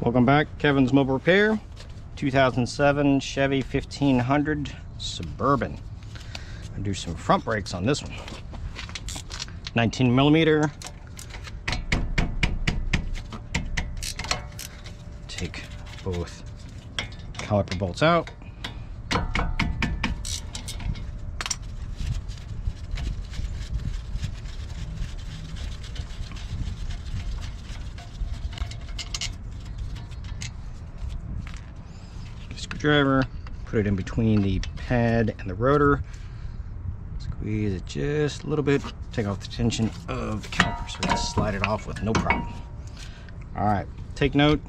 Welcome back, Kevin's Mobile Repair. 2007 Chevy 1500 Suburban. I'll do some front brakes on this one. 19mm. Take both caliper bolts out. Screwdriver, put it in between the pad and the rotor. Squeeze it just a little bit, take off the tension of the caliper so we can slide it off with no problem. All right, take note.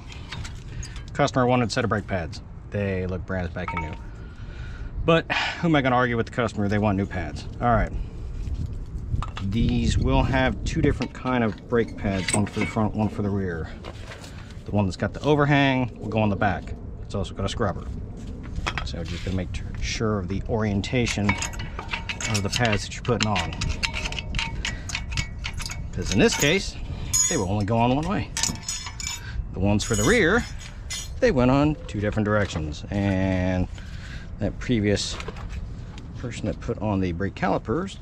Customer wanted a set of brake pads. They look brand spanking new. But who am I going to argue with the customer? They want new pads. All right. These will have two different kind of brake pads, one for the front, one for the rear. The one that's got the overhang will go on the back. It's also got a scrubber. So just going to make sure of the orientation of the pads that you're putting on. Because in this case, they will only go on one way. The ones for the rear, they went on two different directions. And that previous person that put on the brake calipers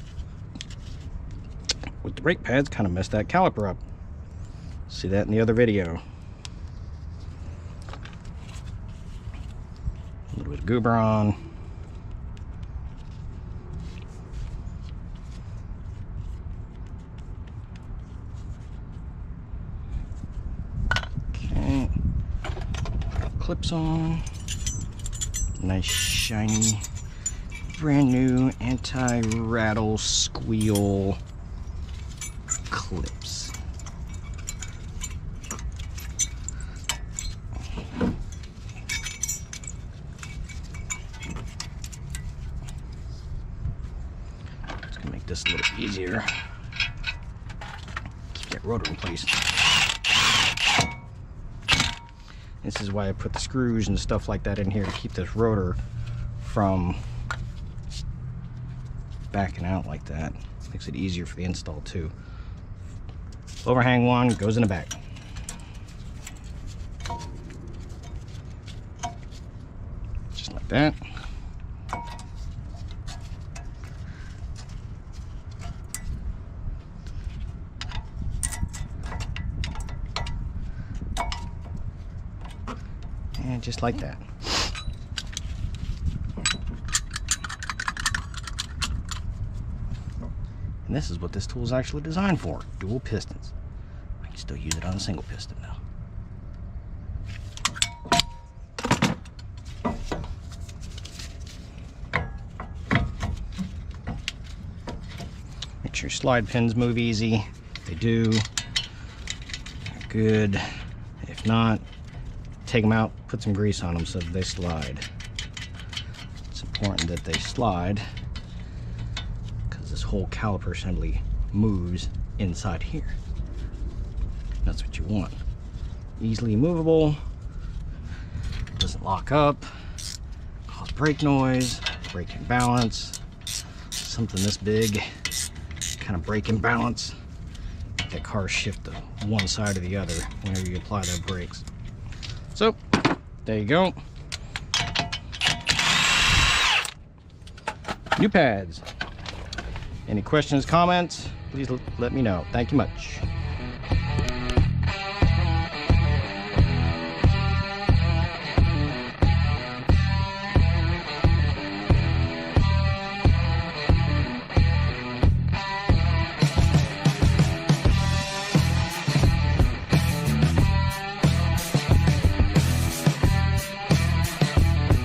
with the brake pads kind of messed that caliper up. See that in the other video. A little bit of goober on. Okay. Clips on. Nice shiny, brand new anti-rattle squeal clips. Make this a little easier. Keep that rotor in place. This is why I put the screws and stuff like that in here to keep this rotor from backing out like that. Makes it easier for the install too. Overhang one goes in the back. Just like that. And just like that. And this is what this tool is actually designed for. Dual pistons. I can still use it on a single piston now. Make sure slide pins move easy. They do. They're good. If not, take them out, put some grease on them so that they slide. It's important that they slide because this whole caliper assembly moves inside here. That's what you want. Easily movable, doesn't lock up, cause brake noise, brake imbalance. Something this big, kind of brake imbalance. Make that car shift to one side or the other whenever you apply those brakes. So, there you go. New pads. Any questions, comments, please let me know. Thank you much.